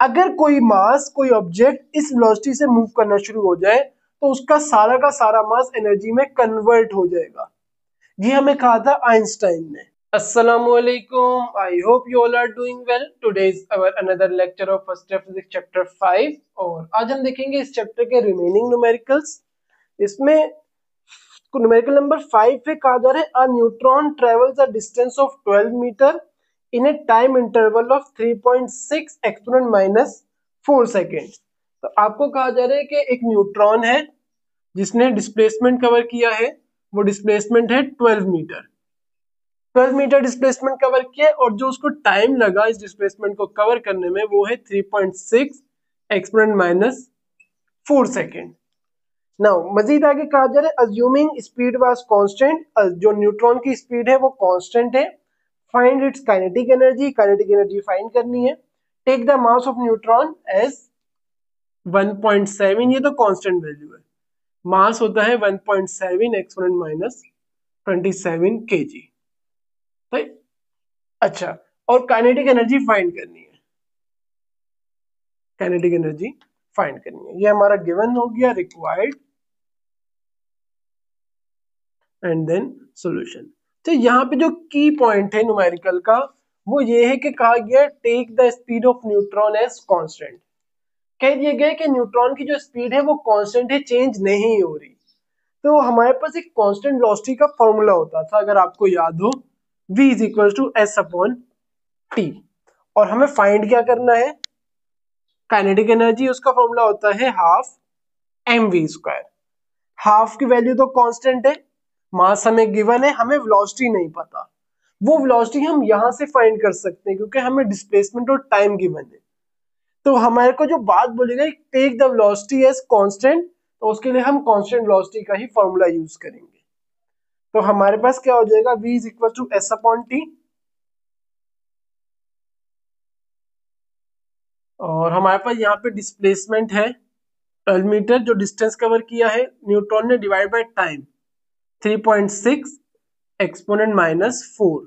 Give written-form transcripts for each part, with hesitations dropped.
अगर कोई मास, कोई ऑब्जेक्ट इस वेलोसिटी से मूव करना शुरू हो जाए तो उसका सारा का सारा मास एनर्जी में कन्वर्ट हो जाएगा। ये हमें कहा था आइंस्टाइन ने। Assalamualaikum. I hope you all are doing well. Today is our another lecture of first year physics chapter 5 और आज हम देखेंगे इस चैप्टर के रिमेनिंग न्यूमेरिकल्स। इसमें न्यूमेरिकल नंबर 5 पे कहा जा रहा है a neutron travels a distance of 12 metre in a time interval of 3.6 exponent minus 4 second. तो आपको कहा जा रहा है कि एक न्यूट्रॉन है जिसने डिस्प्लेसमेंट कवर किया है, वो डिस्प्लेसमेंट है 12 मीटर। 12 मीटर डिस्प्लेसमेंट कवर किया और जो उसको टाइम लगा इस डिस्प्लेसमेंट को कवर करने में वो है 3.6 एक्सपोनेंट माइनस 4 सेकेंड। नाउ मजीद आगे कहा जा रहा है अज्यूमिंग स्पीड वाज कांस्टेंट, जो न्यूट्रॉन की स्पीड है वो कांस्टेंट है। Find its kinetic energy, kinetic energy find करनी है। Take the mass of neutron as 1.7, ये तो कांस्टेंट वैल्यू है। मास होता है 1.7 एक्सपोनेंट माइनस 27 kg। अच्छा, और काइनेटिक एनर्जी फाइंड करनी है। काइनेटिक एनर्जी फाइंड करनी है, ये हमारा गिवन हो गया रिक्वायर्ड एंड देन सॉल्यूशन। तो यहाँ पे जो की पॉइंट है न्यूमेरिकल का वो ये है कि कहा गया take the speed of neutron as constant. कह दिया गया कि न्यूट्रॉन की जो स्पीड है वो कांस्टेंट है, चेंज नहीं हो रही। तो हमारे पास एक कांस्टेंट वेलोसिटी का फॉर्मूला होता था, अगर आपको याद हो, v is equal to S upon T. और हमें फाइंड क्या करना है, काइनेटिक एनर्जी, उसका फॉर्मूला होता है half M V square. Half की वैल्यू तो कांस्टेंट है, मास हमें गिवन है, हमें वेलोसिटी नहीं पता। वो वेलोसिटी हम यहां से फाइंड कर सकते हैं क्योंकि हमें डिस्प्लेसमेंट और टाइम गिवन है। तो हमारे को जो बात बोलेगा take the velocity as constant, तो उसके लिए हम कांस्टेंट वेलोसिटी का ही फॉर्मूला यूज करेंगे। तो हमारे पास क्या हो जाएगा, v is equal to S upon T. और हमारे पास यहाँ पे डिस्प्लेसमेंट है 12 मीटर, जो डिस्टेंस कवर किया है न्यूट्रॉन ने, divide by time 3.6 exponent minus 4।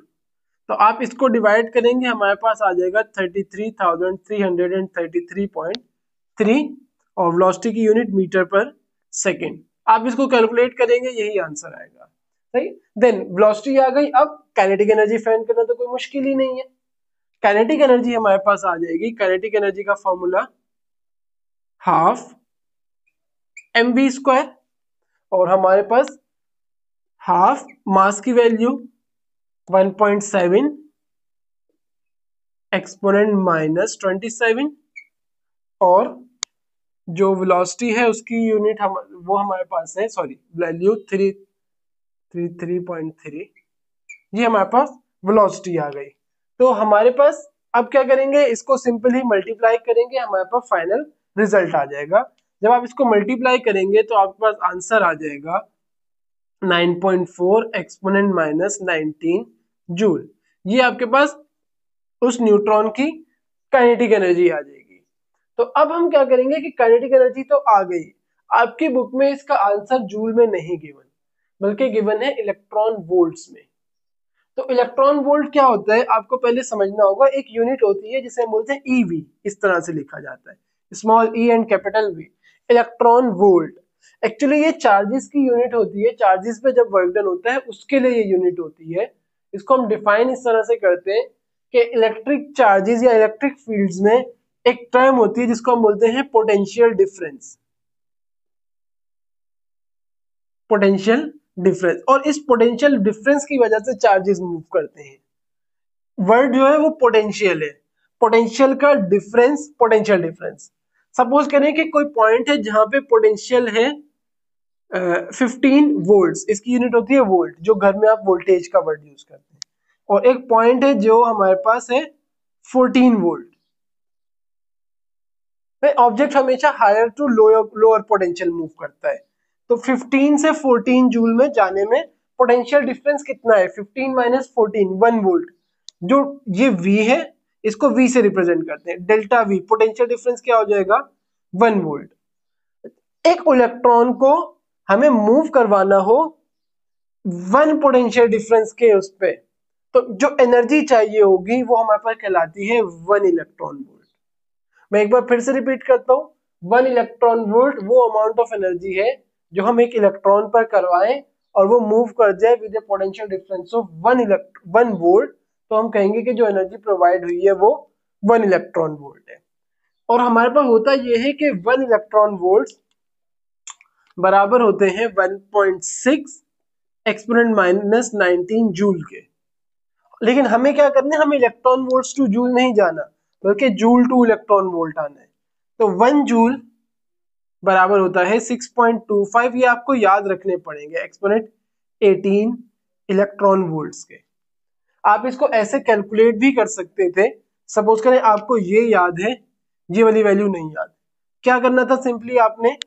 तो आप इसको डिवाइड करेंगे, हमारे पास आ जाएगा 33,333.3 और वेलोसिटी की यूनिट मीटर पर सेकेंड। आप इसको कैलकुलेट करेंगे, यही आंसर आएगा। सही, देन वेलोसिटी आ गई। अब काइनेटिक एनर्जी फाइंड करना तो कोई मुश्किल ही नहीं है। काइनेटिक एनर्जी हमारे पास आ जाएगी, काइनेटिक एनर्जी का formula half M V square, और हमारे पास हाफ मास की वैल्यू 1.7 एक्सपोनेंट माइनस 27 और जो वेलोसिटी है उसकी यूनिट वो हमारे पास है, सॉरी वैल्यू 3.3, ये हमारे पास वेलोसिटी आ गई। तो हमारे पास अब क्या करेंगे, इसको सिंपल ही मल्टीप्लाई करेंगे, हमारे पास फाइनल रिजल्ट आ जाएगा। जब आप इसको मल्टीप्लाई करेंगे तो आपके पास आंसर आ जाएगा 9.4 एक्सपोनेंट माइनस 19 जूल। ये आपके पास उस न्यूट्रॉन की काइनेटिक एनर्जी आ जाएगी। तो अब हम क्या करेंगे कि काइनेटिक एनर्जी तो आ गई, आपकी बुक में इसका आंसर जूल में नहीं गिवन, बल्कि गिवन है इलेक्ट्रॉन वोल्ट्स में। तो इलेक्ट्रॉन वोल्ट क्या होता है आपको पहले समझना होगा। एक यूनिट होती है जिसे हम बोलते हैं ईवी, इस तरह से लिखा जाता है, small E and capital V, electron volt. Actually ये चार्जेस की यूनिट होती है, चार्जेस पे जब वर्क डन होता है उसके लिए ये यूनिट होती है। इसको हम डिफाइन इस तरह से करते हैं कि इलेक्ट्रिक चार्जेस या इलेक्ट्रिक फील्ड्स में एक टर्म होती है जिसको हम बोलते हैं पोटेंशियल डिफरेंस। पोटेंशियल डिफरेंस, और इस पोटेंशियल डिफरेंस की वजह से चार्जेस मूव करते हैं। वर्ड जो है वो पोटेंशियल है, पोटेंशियल का डिफरेंस, पोटेंशियल डिफरेंस। सपोज करें कि कोई पॉइंट है जहां पे पोटेंशियल है 15 वोल्ट्स, इसकी यूनिट होती है वोल्ट, जो घर में आप वोल्टेज का वर्ड यूज करते हैं। और एक पॉइंट है जो हमारे पास है 14 वोल्ट। ऑब्जेक्ट हमेशा higher to lower potential move करता है। तो 15 से 14 जूल में जाने में पोटेंशियल डिफरेंस कितना है, 15 माइनस 14, 1 वोल्ट। जो ये V है इसको V से रिप्रेजेंट करते हैं, डेल्टा V, पोटेंशियल डिफरेंस क्या हो जाएगा, 1 वोल्ट। एक इलेक्ट्रॉन को हमें मूव करवाना हो 1 पोटेंशियल डिफरेंस के उस पे, तो जो एनर्जी चाहिए होगी वो हमारे पास कहलाती है 1 इलेक्ट्रॉन वोल्ट। मैं एक बार फिर से रिपीट करता हूँ, 1 इलेक्ट्रॉन वोल्ट वो अमाउंट ऑफ एनर्जी है जो हम एक इलेक्ट्रॉन पर करवाएं और वो मूव कर जाए with A potential difference of 1 volt, तो हम कहेंगे कि जो एनर्जी प्रोवाइड हुई है वो 1 इलेक्ट्रॉन वोल्ट है। और हमारे पास होता ये है कि 1 इलेक्ट्रॉन वोल्ट बराबर होते हैं 1.6 एक्सपोनेंट माइनस 19 जूल के। लेकिन हमें क्या करना है, हमें इलेक्ट्रॉन वोल्ट्स टू जूल नहीं जाना, बल्कि जूल टू इलेक्ट्रॉन वोल्ट आना है। तो 1 जूल बराबर होता है 6.25, ये आपको याद रखने पड़ेंगे, एक्सपोनेंट 18 इलेक्ट्रॉन वोल्ट्स के। आप इसको ऐसे कैलकुलेट भी कर सकते थे। सपोज करें आपको ये याद है, ये वाली वैल्यू नहीं याद, क्या करना था, सिंपली आपने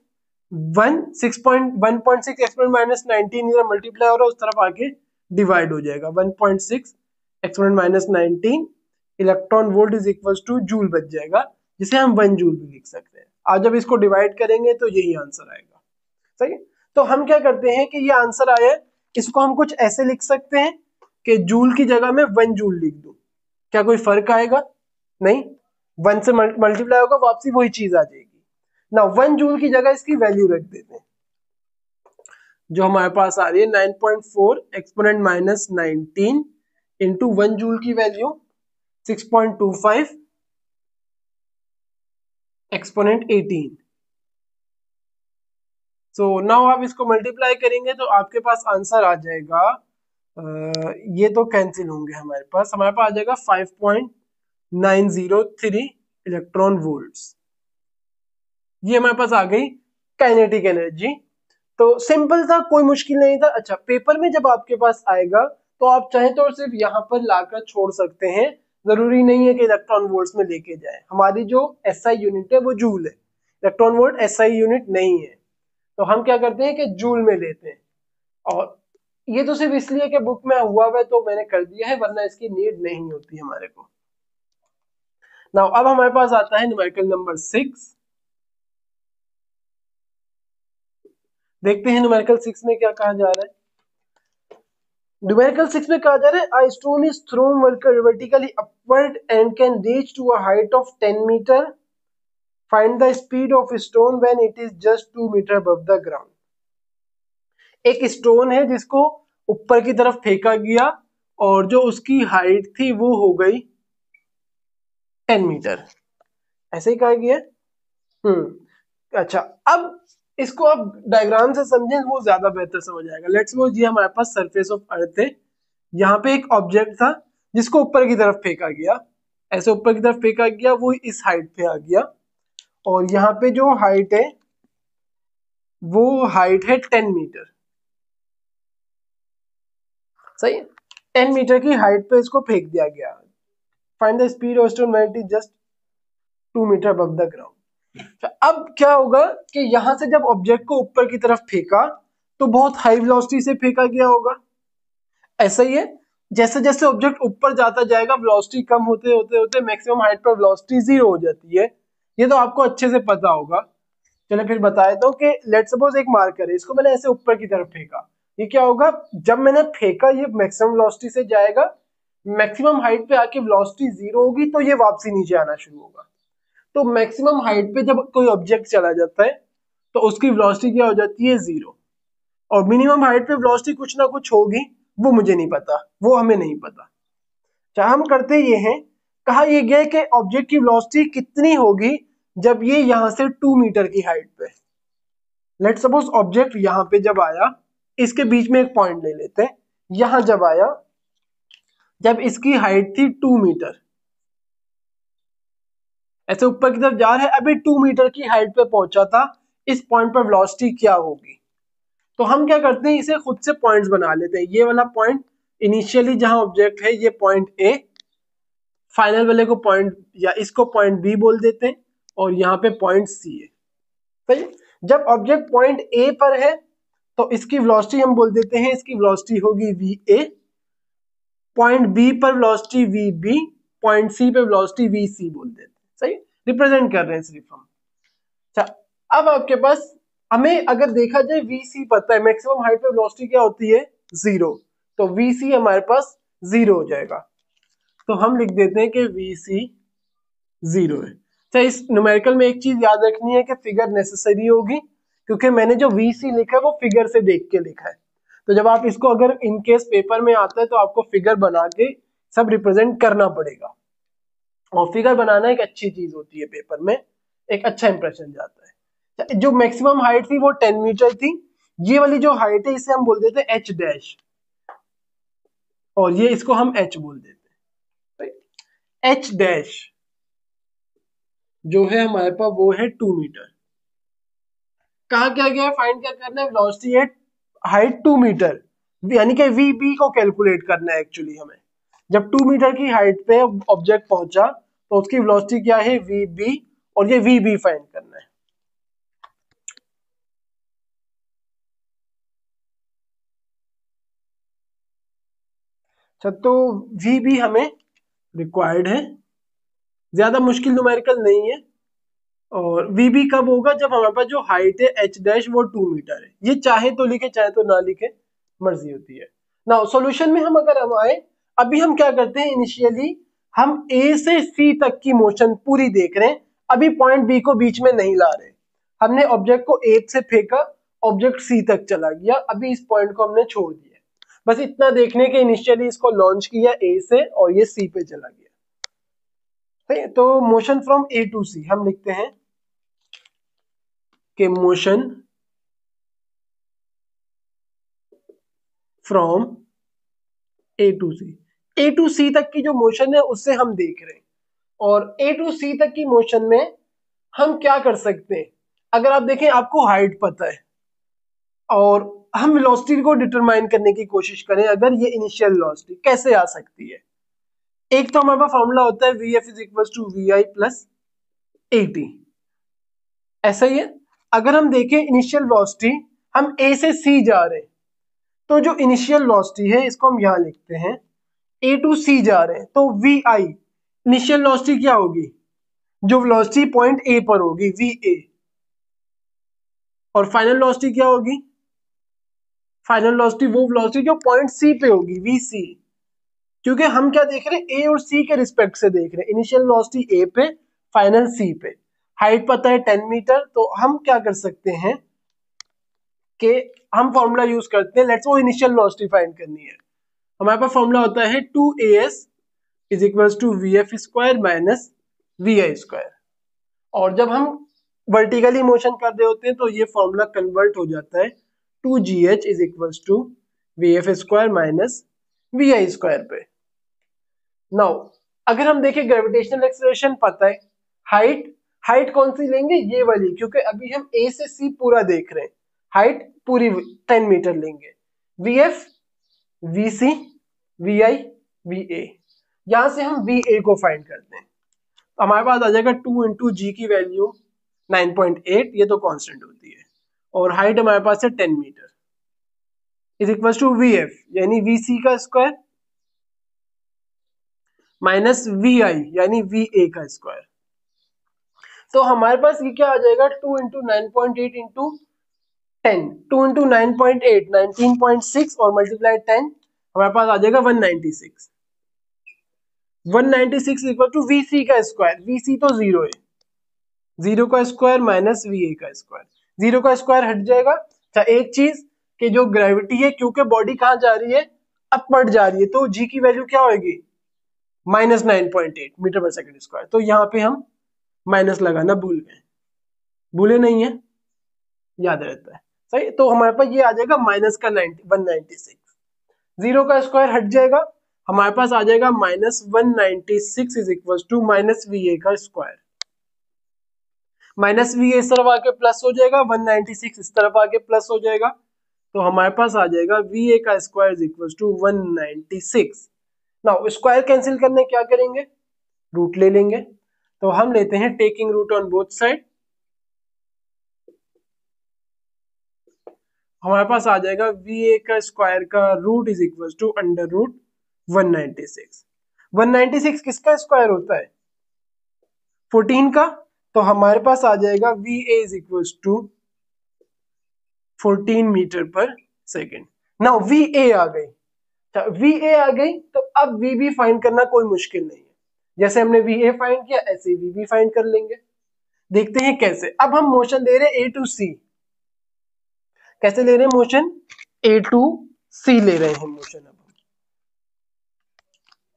1.6 एक्सपोनेंट माइनस 19 इधर मल्टीप्लाई हो रहा है, उस तरफ आके डिवाइड हो जाएगा। 1.6 exponent minus 19 electron volt is equal two joule बच जाएगा, जिसे हम 1 जूल भी लिख सकते हैं। आज जब इसको डिवाइड करेंगे तो यही आंसर आएगा। सही है, तो हम क्या करते हैं कि ये आंसर आया, इसको हम कुछ ऐसे लिख सकते हैं कि जूल की जगह में 1 जूल लिख दूं। क्या कोई फर्क आएगा? नहीं, 1 से मल्टीप्लाई होगा, वापसी वही चीज आ जाएगी ना। 1 जूल की जगह इसकी वैल्यू रख देते हैं, जो हमारे पास आ रही है 9.4 एक्सपोनेंट माइनस 19 इंटू 1 जूल की वैल्यू 6.25 एक्सपोनेंट 18। सो नाउ आप इसको मल्टीप्लाई करेंगे तो आपके पास आंसर आ जाएगा, ये तो कैंसिल होंगे, हमारे पास आ जाएगा 5.903 इलेक्ट्रॉन वोल्ट्स। ये हमारे पास आ गई काइनेटिक एनर्जी। तो सिंपल था, कोई मुश्किल नहीं था। अच्छा, पेपर में जब आपके पास आएगा तो आप चाहे तो सिर्फ यहाँ पर लाकर छोड़ सकते हैं, जरूरी नहीं है कि इलेक्ट्रॉन वोल्ट्स में लेके जाए। हमारी जो एसआई यूनिट है वो जूल है, इलेक्ट्रॉन वोल्ट एसआई यूनिट नहीं है, तो हम क्या करते हैं कि जूल में लेते हैं। और ये तो सिर्फ इसलिए कि बुक में हुआ है तो मैंने कर दिया है, वरना इसकी नीड नहीं होती हमारे को। नाउ अब हमारे पास आता है न्यूमेरिकल नंबर 6। देखते हैं न्यूमेरिकल 6 में क्या कहा जा रहा है। न्यूमेरिकल 6 में कहा जा रहा है, a stone is thrown vertically upward and can reach to a height of 10 meter. Find the speed of a stone when it is just 2 meter above the ground. एक स्टोन है जिसको ऊपर की तरफ फेंका गया और जो उसकी हाइट थी वो हो गई 10 मीटर, ऐसे ही कहा गया। अच्छा, अब इसको आप डायग्राम से समझें वो ज्यादा बेहतर समझ आएगा। लेट्स सपोज ये हमारे पास सरफेस ऑफ अर्थ है, यहाँ पे एक ऑब्जेक्ट था जिसको ऊपर की तरफ फेंका गया, ऐसे ऊपर की तरफ फेंका गया, वो इस हाइट पे आ गया, और यहाँ पे जो हाइट है वो हाइट है 10 मीटर। सही, 10 मीटर की हाइट पे इसको फेंक दिया गया। Find the speed of stone when it is just 2 metre above the ground. अब क्या होगा कि यहां से जब ऑब्जेक्ट को ऊपर की तरफ फेंका तो बहुत हाई वेलोसिटी से फेंका गया होगा। ऐसा ही है, जैसे जैसे ऑब्जेक्ट ऊपर जाता जाएगा वेलोसिटी कम होते होते होते मैक्सिमम हाइट पर वेलोसिटी 0 हो जाती है। ये तो आपको अच्छे से पता होगा। चलो फिर बता देता हूँ कि लेट्स सपोज एक मार्कर है, इसको मैंने ऐसे ऊपर की तरफ फेंका, ये क्या होगा, जब मैंने फेंका ये मैक्सिमम वेलोसिटी से जाएगा, मैक्सिमम हाइट पे आके वेलोसिटी 0 होगी तो ये वापसी नीचे आना शुरू होगा। तो मैक्सिमम हाइट पे जब कोई ऑब्जेक्ट चला जाता है तो उसकी वेलोसिटी क्या हो जाती है, 0। और मिनिमम हाइट पे वेलोसिटी कुछ ना कुछ होगी, वो मुझे नहीं पता, वो हमें नहीं पता। चाहे हम करते ये हैं, कहा ये गया कि ऑब्जेक्ट की वेलोसिटी कितनी होगी जब ये यहां से 2 मीटर की हाइट पे, लेट्स सपोज ऑब्जेक्ट यहां पे जब आया, इसके बीच में एक पॉइंट ले लेते हैं, यहां जब आया, जब इसकी हाइट थी 2 मीटर, ऐसे ऊपर की तरफ जा रहा है, अभी 2 मीटर की हाइट पे पहुंचा था, इस पॉइंट पर वेलोसिटी क्या होगी। तो हम क्या करते हैं, इसे खुद से पॉइंट्स बना लेते हैं। ये वाला पॉइंट इनिशियली जहां ऑब्जेक्ट है ये पॉइंट ए, फाइनल वाले को पॉइंट या इसको पॉइंट बी बोल देते हैं, और यहाँ पे पॉइंट सी है। सही, जब ऑब्जेक्ट पॉइंट ए पर है तो इसकी वेलोसिटी हम बोल देते हैं, इसकी वेलोसिटी होगी वी ए, पॉइंट बी पर velocity V B, point C पे वेलोसिटी वी सी बोल देते हैं। सही, रिप्रेजेंट कर रहे हैं सिर्फ हम। अच्छा, अब आपके पास हमें अगर देखा जाए वीसी पता है, मैक्सिमम हाइट पे वेलोसिटी क्या होती है, 0, तो वीसी हमारे पास 0 हो जाएगा। तो हम लिख देते हैं कि वीसी 0 है। तो इस न्यूमेरिकल में एक चीज याद रखनी है कि फिगर नेसेसरी होगी, क्योंकि मैंने जो VC लिखा है वो फिगर से देख के लिखा है। तो जब आप इसको अगर इन केस पेपर में आता है तो आपको फिगर बना के सब रिप्रेजेंट करना पड़ेगा, और फिगर बनाना एक अच्छी चीज होती है पेपर में, एक अच्छा इंप्रेशन जाता है। जो मैक्सिमम हाइट थी वो 10 मीटर थी। ये वाली जो हाइट है इसे हम बोल देते हैं H डैश, और ये इसको हम H बोल देते हैं। H डैश जो है हमारे पास वो है 2 मीटर। कहा क्या गया है, फाइंड क्या करना है, वेलोसिटी एट हाइट 2 मीटर, यानी कि VB को कैलकुलेट करना है एक्चुअली हमें। जब 2 मीटर की हाइट पे ऑब्जेक्ट पहुंचा तो उसकी वेलोसिटी क्या है VB, और ये VB फाइंड करना है। अच्छा, तो VB हमें रिक्वायर्ड है, ज्यादा मुश्किल न्यूमेरिकल नहीं है। और VB कब होगा, जब हमारे पास जो हाइट है H डैश वो 2 मीटर है। ये चाहे तो लिखे चाहे तो ना लिखे, मर्जी होती है ना। सॉल्यूशन में हम अगर हम आए, अभी हम क्या करते हैं, इनिशियली हम A से C तक की मोशन पूरी देख रहे हैं, अभी पॉइंट B को बीच में नहीं ला रहे। हमने ऑब्जेक्ट को A से फेंका, ऑब्जेक्ट C तक चला गया, अभी इस पॉइंट को हमने छोड़ दिया। बस इतना देखने के इनिशियली इसको लॉन्च किया A से, और ये C पे चला गया। तो motion from A to C हम लिखते हैं कि motion from A to C, A to C तक की जो मोशन है उससे हम देख रहे हैं। और A टू C तक की मोशन में हम क्या कर सकते हैं, अगर आप देखें आपको हाइट पता है, और हम वेलोसिटी को डिटरमाइन करने की कोशिश करें, अगर ये इनिशियल वेलोसिटी कैसे आ सकती है। एक तो हमारे पास फॉर्मूला होता है VF is equal to VI plus AT, ऐसा ही है। अगर हम देखें इनिशियल वेलोसिटी, हम A से C जा रहे हैं, तो जो इनिशियल वेलोसिटी है इसको हम यहां लिखते हैं, A टू C जा रहे हैं तो VI इनिशियल वेलोसिटी क्या होगी, जो वेलोसिटी पॉइंट A पर होगी VA, और फाइनल वेलोसिटी क्या होगी, फाइनल वेलोसिटी वो वेलोसिटी जो पॉइंट C पे होगी VC। क्योंकि हम क्या देख रहे हैं, A और C के रिस्पेक्ट से देख रहे हैं, इनिशियल वेलोसिटी A पे, फाइनल C पे। हाइट पता है 10 मीटर, तो हम क्या कर सकते हैं कि हम फॉर्मूला यूज करते हैं, लेट्स वो इनिशियल वेलोसिटी फाइंड करनी है। हमारे पास फॉर्मूला होता है 2AS is equal to VF square minus VI square, और जब हम वर्टिकली मोशन कर रहे होते हैं तो ये फॉर्मूला कन्वर्ट हो जाता है 2GH is equal to VF square minus VI square पे। नाउ अगर हम देखें ग्रेविटेशनल एक्सेलरेशन पता है, हाइट हाइट कौन सी लेंगे, ये वाली, क्योंकि अभी हम A से C पूरा देख रहे हैं, हाइट पूरी 10 मीटर लेंगे। VF VC VI VA, यहां से हम VA को फाइंड करते हैं, हमारे पास आ जाएगा 2 इंटू जी की वैल्यू 9.8, ये तो कांस्टेंट होती है, और हाइट हमारे पास है 10 metre, is equal to VF यानी VC का स्क्वायर माइनस VI यानी VA का स्क्वायर। तो हमारे पास ये क्या आ जाएगा, 2 इंटू 9.8 इंटू 10, 2 इंटू 9.8 19.6, और मल्टीप्लाई 10, हमारे पास आ जाएगा 196। 196 इक्वल टू VC का स्क्वायर, VC तो जीरो है, जीरो का स्क्वायर माइनस VA का स्क्वायर, जीरो का स्क्वायर हट जाएगा। अच्छा, एक चीज कि जो ग्रेविटी है, क्योंकि बॉडी कहां जा रही है, अपवर्ड जा रही है, तो जी की वैल्यू क्या होगी, माइनस 9.8 मीटर पर सेकंड स्क्वायर। तो यहाँ पे हम माइनस लगाना भूल गए, भूले नहीं है, याद रहता है, सही। तो हमारे पास ये आ जाएगा माइनस का 196, जीरो का स्क्वायर हट जाएगा, हमारे पास आ जाएगा minus 196 is equal to minus VA का स्क्वायर। माइनस VA इस तरफ आके प्लस हो जाएगा, 196 इस तरफ आके प्लस हो जाएगा, तो हमारे पास आ जाएगा VA का square is equal to 196। Now square cancel करने क्या करेंगे, रूट ले लेंगे, तो हम लेते हैं taking root on both side, हमारे पास आ जाएगा VA का स्क्वायर का root is equal to under root 196। 196 किसका स्क्वायर होता है, 14 का, तो हमारे पास आ जाएगा VA is equal to 14 metre per second. Now VA आ गई, VA आ गई, तो अब VB फाइंड करना कोई मुश्किल नहीं है। जैसे हमने वी ए फाइंड किया ऐसे वी बी फाइंड कर लेंगे। देखते हैं कैसे। अब हम मोशन ले रहे हैं ए टू सी। कैसे ले रहे हैं मोशन? ए टू सी ले रहे हैं मोशन। अब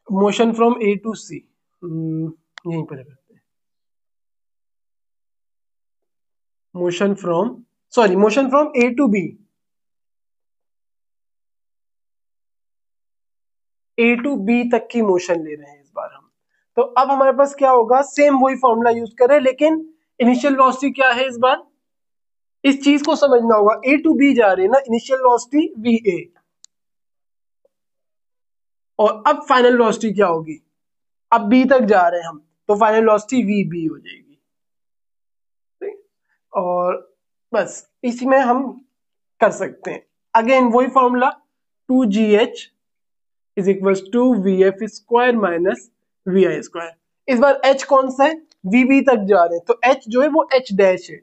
motion from A to C यहीं पर करते हैं। Motion from A to B. A to B तक की मोशन ले रहे हैं इस बार हम। तो अब हमारे पास क्या होगा? सेम वही फॉर्मूला यूज करें, लेकिन इनिशियल वेलोसिटी क्या है इस बार? इस चीज को समझना होगा। ए टू बी जा रहे हैं ना, इनिशियल वेलोसिटी वी ए, और अब फाइनल वेलोसिटी क्या होगी? अब बी तक जा रहे हैं हम, तो फाइनल वेलोसिटी वी बी हो जाएगी। और बस इसी में हम कर सकते हैं। अगेन वही formula, 2gh is equal to V F square minus V I square. इस बार h कौन सा है? वी बी तक जा रहे हैं, तो h जो है वो h डैश है,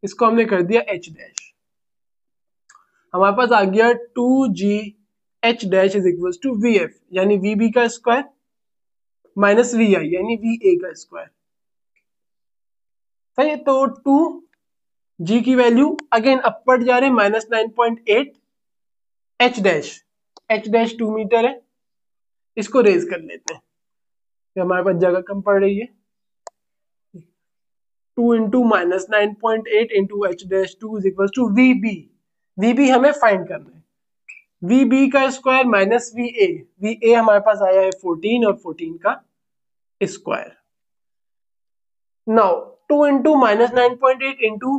इसको हमने कर दिया h डैश। हमारे पास आ गया 2gh dash is equal to V F यानी वी बी का स्क्वायर माइनस वी आई यानी वी ए का स्क्वायर। सही है। तो 2g की वैल्यू अगेन अपवर्ड जा रहे हैं -9.8, h डैश 2 मीटर है, इसको रेज कर लेते हैं, तो हमारे पास जगह कम पड़ रही है। 2 into -9.8 into H dash 2 is equal to V B. V B हमें फाइंड करना है। वी बी का स्क्वायर माइनस वी ए हमारे पास आया है 14 और 14 का square. Now 2 into -9.8 into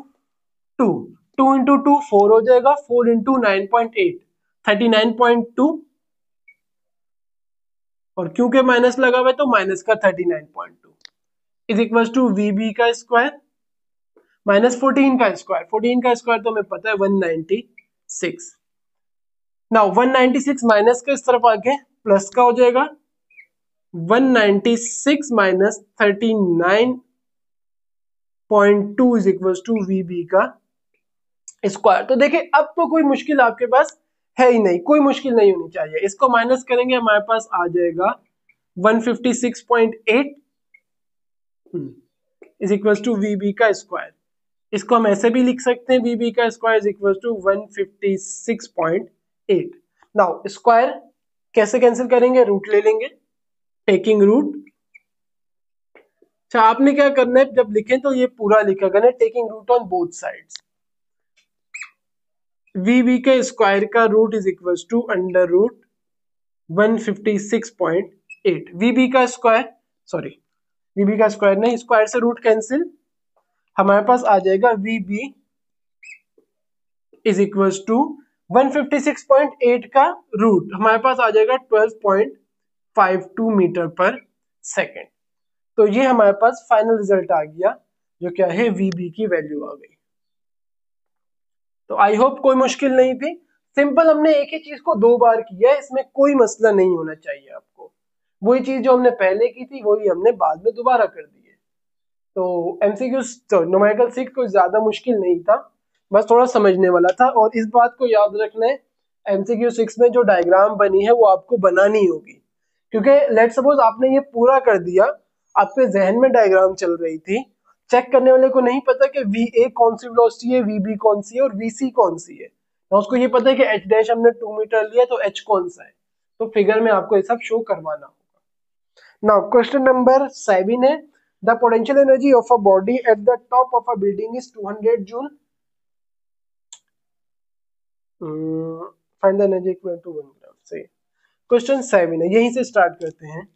2, 2 into 2 4 हो जाएगा, 4 इंटू 9.8 39.2, और क्योंकि माइनस लगा हुआ है तो माइनस का 39.2 is equal to V B का स्क्वायर माइनस 14 का स्क्वायर। 14 का स्क्वायर तो हमें पता है 196। नाउ 196 माइनस का इस तरफ आके प्लस का हो जाएगा, 196 minus 39.2 is equal to V B का स्क्वायर। तो देखिए अब तो कोई मुश्किल आपके पास है ही नहीं, कोई मुश्किल नहीं होनी चाहिए। इसको माइनस करेंगे हमारे पास आ जाएगा 156.8 is equal to V B का स्क्वायर। इसको हम ऐसे भी लिख सकते हैं, वी बी का square is equal to 156.8। Now square कैसे कैंसिल करेंगे? रूट ले लेंगे, टेकिंग रूट। अच्छा आपने क्या करना है, जब लिखें तो ये पूरा लिखा करना है, taking root on both sides. V B के स्क्वायर का root is equal to under root 156.8। V B का स्क्वायर, सॉरी वी बी का स्क्वायर नहीं, स्क्वायर से रूट कैंसिल, हमारे पास आ जाएगा V B is equal to 156.8 का रूट हमारे पास आ जाएगा 12.52 मीटर पर सेकेंड। तो ये हमारे पास फाइनल रिजल्ट आ गया, जो क्या है वी बी की वैल्यू आ गई। तो आई होप कोई मुश्किल नहीं थी। सिंपल हमने एक ही चीज को 2 बार किया है, इसमें कोई मसला नहीं होना चाहिए आपको। वही चीज जो हमने पहले की थी वही हमने बाद में दोबारा कर दी है। तो एमसीक्यू न्यूमेरिकल 6 कोई ज्यादा मुश्किल नहीं था, बस थोड़ा समझने वाला था। और इस बात को याद रखना है, एमसीक्यू 6 में जो डायग्राम बनी है वो आपको बनानी होगी, क्योंकि लेट सपोज आपने ये पूरा कर दिया, आपके जहन में डायग्राम चल रही थी, चेक करने वाले को नहीं पता कि वी ए कौन सी वेलोसिटी है, वी बी कौन सी है और वी सी कौन सी है। ना उसको ये पता है कि एच डैश हमने 2 मीटर लिया तो एच कौन सा है, तो फिगर में आपको ये सब शो करवाना होगा। नाउ क्वेश्चन नंबर 7 है, the potential energy of a body at the top of a building is 200 joule, find the energy equal to 1 gram. से क्वेश्चन 7 है, यहीं से स्टार्ट करते हैं।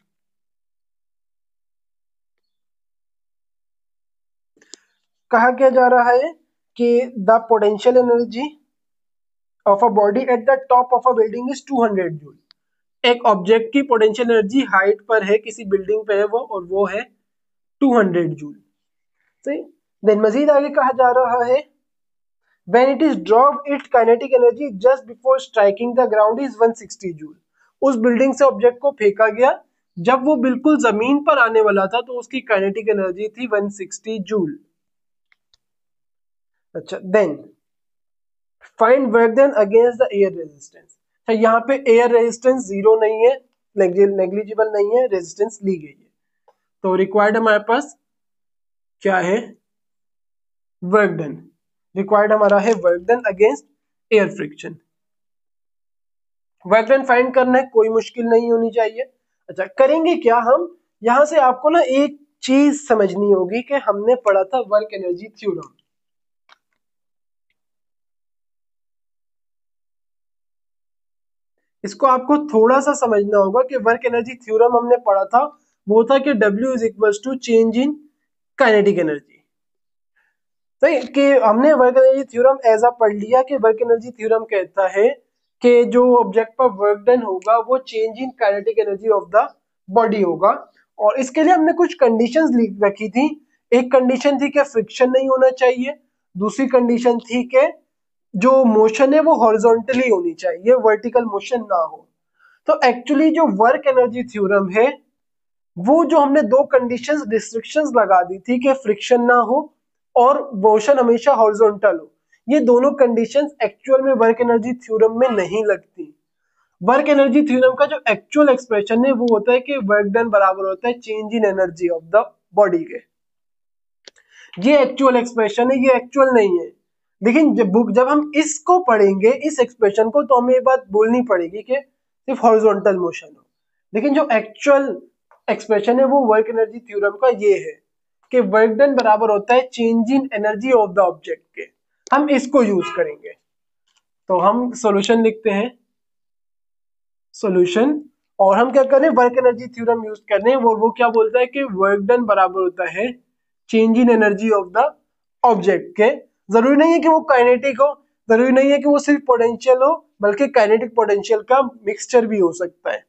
कहा क्या जा रहा है कि the potential energy of a body at the top of a building is 200 joule. एक ऑब्जेक्ट की पोटेंशियल एनर्जी हाइट पर है, किसी बिल्डिंग पे है वो, और वो है 200 जूल। सही। देन मजीद आगे कहा जा रहा है when it is dropped its kinetic energy just before striking the ground is 160 joule. उस बिल्डिंग से ऑब्जेक्ट को फेंका गया, जब वो बिल्कुल जमीन पर आने वाला था तो उसकी काइनेटिक एनर्जी थी 160 जूल। अच्छा then find work done against the air resistance. यहाँ पे एयर रेजिस्टेंस जीरो नहीं है, नेग्लिजिबल नहीं है, रेजिस्टेंस ली गई है। तो रिक्वायर्ड हमारे पास क्या है, वर्क डन। रिक्वायर्ड हमारा है work done against air friction. Work done find करना है, कोई मुश्किल नहीं होनी चाहिए। अच्छा, करेंगे क्या हम, यहां से आपको ना एक चीज समझनी होगी कि हमने पढ़ा था वर्क एनर्जी थ्योरम। इसको आपको थोड़ा सा समझना होगा कि वर्क एनर्जी थ्योरम हमने पढ़ा था, वो था कि W is equal to change in kinetic energy. तो कि हमने वर्क एनर्जी थ्योरम ऐसा पढ़ लिया कि वर्क एनर्जी थ्योरम कहता है कि जो ऑब्जेक्ट पर वर्क डन होगा वो change in kinetic energy of the body होगा। और इसके लिए हमने कुछ कंडीशंस लिख रखी थी। एक कंडीशन थी कि फ्रिक्शन नहीं होना चाहिए, दूसरी कंडीशन थी कि जो मोशन है वो हॉरिजॉन्टली होनी चाहिए, वर्टिकल मोशन ना हो। तो एक्चुअली जो वर्क एनर्जी थ्योरम है वो जो हमने दो कंडीशंस रिस्ट्रिक्शंस लगा दी थी कि फ्रिक्शन ना हो और मोशन हमेशा हॉरिजॉन्टल हो, ये दोनों कंडीशंस एक्चुअल में वर्क एनर्जी थ्योरम में नहीं लगती। वर्क एनर्जी थ्योरम का जो एक्चुअल एक्सप्रेशन है वो होता है कि वर्क डन बराबर होता है change in energy of the body के। ये एक्चुअल एक्सप्रेशन है, ये एक्चुअल नहीं है। लेकिन जब हम इसको पढ़ेंगे इस एक्सप्रेशन को, तो हमें ये बात बोलनी पड़ेगी कि सिर्फ हॉरिजॉन्टल मोशन हो। लेकिन जो एक्चुअल एक्सप्रेशन है वो वर्क एनर्जी थ्योरम का ये है कि वर्क डन बराबर होता है change in energy of the object के। हम इसको यूज करेंगे, तो हम सॉल्यूशन लिखते हैं, सॉल्यूशन। और हम क्या करें, वर्क एनर्जी थ्योरम यूज कर रहे हैं। वो क्या बोलता है कि वर्क डन बराबर होता है change in energy of the object के। जरूरी नहीं है कि वो काइनेटिक हो, जरूरी नहीं है कि वो सिर्फ पोटेंशियल हो, बल्कि काइनेटिक पोटेंशियल का मिक्सचर भी हो सकता है।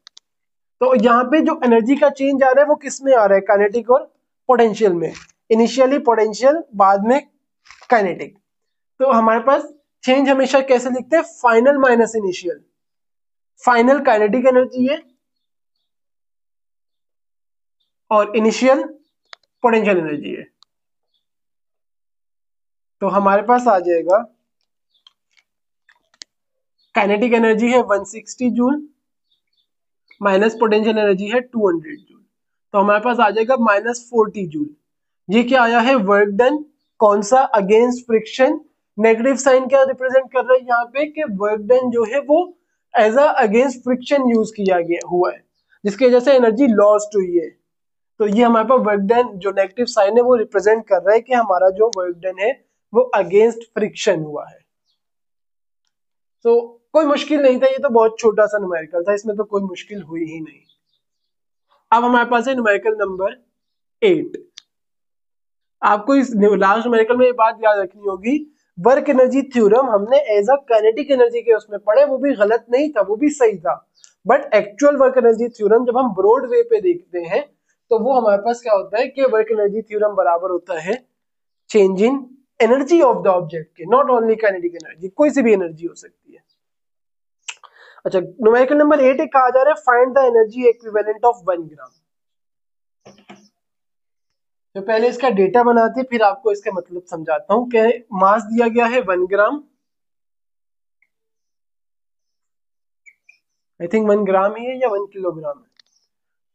तो यहाँ पे जो एनर्जी का चेंज आ रहा है वो किस में आ रहा है, काइनेटिक और पोटेंशियल में। इनिशियली पोटेंशियल, बाद में काइनेटिक। तो हमारे पास चेंज हमेशा कैसे लिखते हैं, final minus initial. Final kinetic energy है और इनिशियल पोटेंशियल एनर्जी है। तो हमारे पास आ जाएगा काइनेटिक एनर्जी है 160 जूल माइनस पोटेंशियल एनर्जी है 200 जूल। तो हमारे पास आ जाएगा -40 जूल। ये क्या आया है, वर्क डन। कौन सा, अगेंस्ट फ्रिक्शन। नेगेटिव साइन क्या रिप्रेजेंट कर रहा है यहाँ पे कि वर्क डन जो है वो as a against friction use किया गया हुआ है, जिसकी वजह से एनर्जी लॉस्ट हुई है। तो ये हमारे पास वर्क डन जो नेगेटिव साइन है वो रिप्रेजेंट कर रहा है कि हमारा जो वर्क डन है वो अगेंस्ट फ्रिक्शन हुआ है। तो कोई मुश्किल नहीं था, ये तो बहुत छोटा सा न्यूमेरिकल था, इसमें तो कोई मुश्किल हुई ही नहीं। अब हमारे पास है न्यूमेरिकल नंबर 8। आपको इस लास्ट न्यूमेरिकल में ये बात याद रखनी होगी, वर्क एनर्जी थ्योरम हमने एज अ काइनेटिक एनर्जी के उसमें पढ़े, वो भी गलत नहीं था, वो भी सही था। But actual work energy theorem जब हम ब्रॉड वे पे देखते हैं तो वो हमारे पास क्या होता है कि वर्क एनर्जी थ्योरम बराबर होता है change in energy of the object के, नॉट ओनली काइनेटिक एनर्जी, कोई सी भी एनर्जी हो सकती है। अच्छा, न्यूमेरिकल नंबर 8 कहा जा रहा है find the energy equivalent of 1 ग्राम। तो पहले इसका डेटा बनाते फिर आपको इसका मतलब समझाता हूं कि मास दिया गया है 1 ग्राम, आई थिंक 1 ग्राम ही है या 1 किलोग्राम है।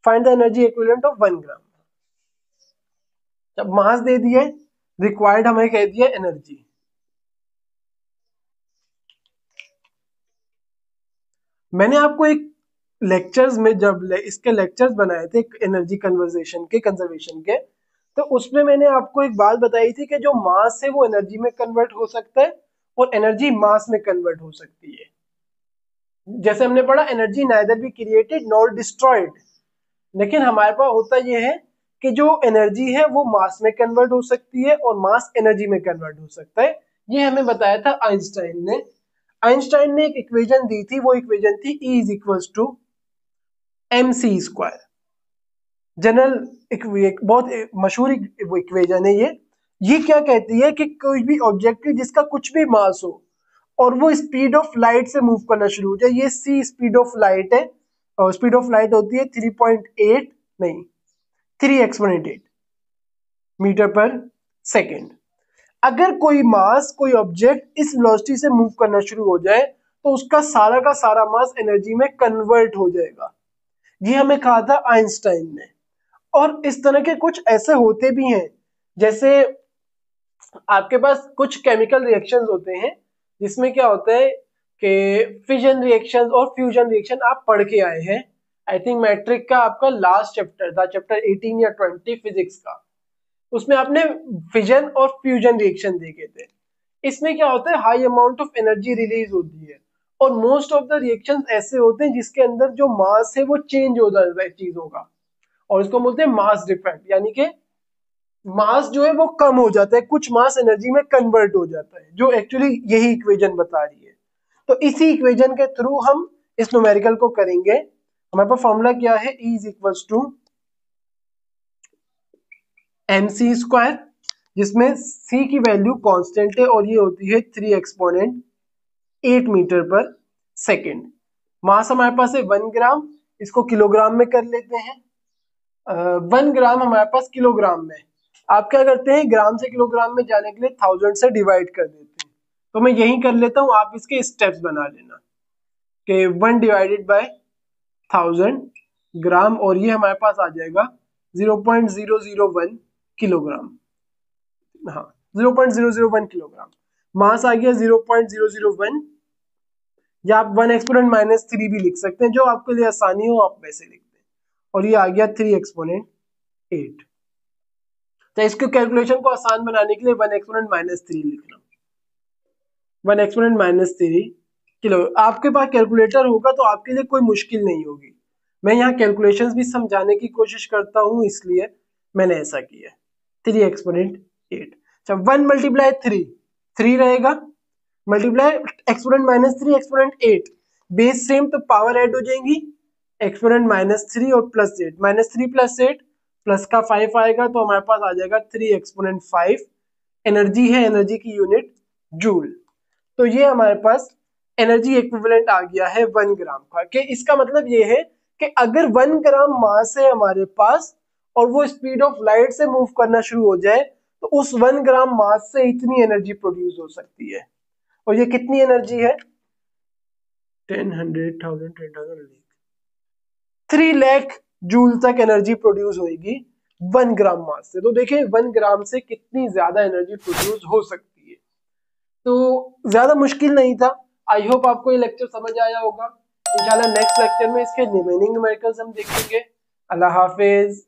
Find the energy equivalent of 1 ग्राम। जब मास दे दिए, रिक्वायर्ड हमें कह दिया एनर्जी। मैंने आपको एक लेक्चर्स में जब इसके लेक्चर्स बनाए थे एनर्जी कन्वर्जेशन के, कंजर्वेशन के, तो उसमें मैंने आपको एक बात बताई थी कि जो मास है वो एनर्जी में कन्वर्ट हो सकता है और एनर्जी मास में कन्वर्ट हो सकती है। जैसे हमने पढ़ा, energy neither be created nor destroyed. लेकिन हमारे पास होता यह है कि जो एनर्जी है वो मास में कन्वर्ट हो सकती है और मास एनर्जी में कन्वर्ट हो सकता है। ये हमें बताया था आइंस्टाइन ने। आइंस्टाइन ने एक इक्वेशन दी थी, वो इक्वेशन थी E is equals to mc square. General बहुत मशहूर इक्वेशन है ये क्या कहती है कि कोई भी ऑब्जेक्ट जिसका कुछ भी मास हो और वो स्पीड ऑफ लाइट से मूव करना शुरू हो जाए, ये c स्पीड ऑफ लाइट है और स्पीड ऑफ लाइट होती है 3.8 नहीं 3 एक्सपोनेंट 8 मीटर पर सेकेंड। अगर कोई मास, कोई ऑब्जेक्ट इस वेलोसिटी से मूव करना शुरू हो जाए तो उसका सारा का सारा मास एनर्जी में कन्वर्ट हो जाएगा। ये हमें कहा था आइंस्टाइन ने। और इस तरह के कुछ ऐसे होते भी हैं, जैसे आपके पास कुछ केमिकल रिएक्शंस होते हैं जिसमें क्या होता है कि फिजन रिएक्शंस और फ्यूजन रिएक्शन आप पढ़ के आए हैं। आई थिंक मैट्रिक का आपका लास्ट चैप्टर था, चैप्टर 18 या 20 फिजिक्स का, उसमें आपने फिजन और फ्यूजन रिएक्शन देखे थे। इसमें क्या होता है, high amount of energy release होती है और मोस्ट ऑफ द रिएक्शंस ऐसे होते हैं जिसके अंदर जो मास है वो चेंज हो जाता है चीजों का, और इसको बोलते हैं मास डिफेक्ट, यानी कि मास जो है वो कम हो जाता है, कुछ मास एनर्जी में कन्वर्ट हो जाता है, जो एक्चुअली यही इक्वेशन बता रही है। तो इसी इक्वेशन के थ्रू हम इस न्यूमेरिकल को करेंगे। हमारे पास फॉर्मूला क्या है, E is equals to mc square, जिसमें c की वैल्यू कांस्टेंट है और ये होती है 3 exponent 8 metre per second. Mass हमारे पास है 1 ग्राम, इसको किलोग्राम में कर लेते हैं। 1 ग्राम हमारे पास किलोग्राम में, आप क्या करते हैं ग्राम से किलोग्राम में जाने के लिए 1000 से डिवाइड कर देते हैं, तो मैं यही कर लेता हूं, आप इसके स्टेप्स बना लेना कि 1 डिवाइडेड बाय 1000 ग्राम, और ये हमारे पास आ जाएगा 0.001 किलोग्राम। हाँ 0.001 किलोग्राम मास आ गया 0.001, या आप 1 एक्सपोनेंट माइनस 3 भी लिख सकते हैं, जो आपके लिए आसानी हो आप वैसे लिखते हैं, और ये आ गया 3 एक्सपोनेंट 8। तो इसको कैलकुलेशन को आसान बनाने के लिए 1 एक्सपोनेंट माइनस 3 लिखना, 1 एक्सपोनेंट माइनस 3 किलो। आपके पास कैलकुलेटर होगा तो आपके लिए कोई मुश्किल नहीं होगी, मैं यहाँ कैलकुलेशंस भी समझाने की कोशिश करता हूँ इसलिए मैंने ऐसा किया। 3 एक्सपोनेंट 8, अच्छा 1 मल्टीप्लाई 3 रहेगा, multiply exponent minus 3 exponent 8, base same तो पावर ऐड हो जाएंगी, एक्सपोनेंट माइनस 3 और प्लस 8, माइनस 3 प्लस 8 प्लस का 5 आएगा, तो हमारे पास आ जाएगा 3 एक्सपोनेंट 5। एनर्जी है, एनर्जी की यूनिट जूल। तो ये हमारे पास एनर्जी इक्विवेलेंट आ गया है 1 ग्राम का। कि इसका मतलब ये है कि अगर 1 ग्राम मास है हमारे पास और वो स्पीड ऑफ लाइट से मूव करना शुरू हो जाए, तो उस 1 ग्राम मास से इतनी एनर्जी प्रोड्यूस हो सकती है। और ये कितनी एनर्जी है, 10, 100, 1000, 10,000, 3 लाख जूल तक एनर्जी प्रोड्यूस होगी 1 ग्राम मास से। तो देखिए 1 ग्राम से कितनी ज्यादा एनर्जी प्रोड्यूस हो सकती है, तो ज्यादा मुश्किल नहीं था। आई होप आपको ये लेक्चर समझ आया होगा। इंशाल्लाह नेक्स्ट लेक्चर में इसके रिमेनिंग न्यूमेरिकल्स हम देखेंगे। अल्लाह हाफिज।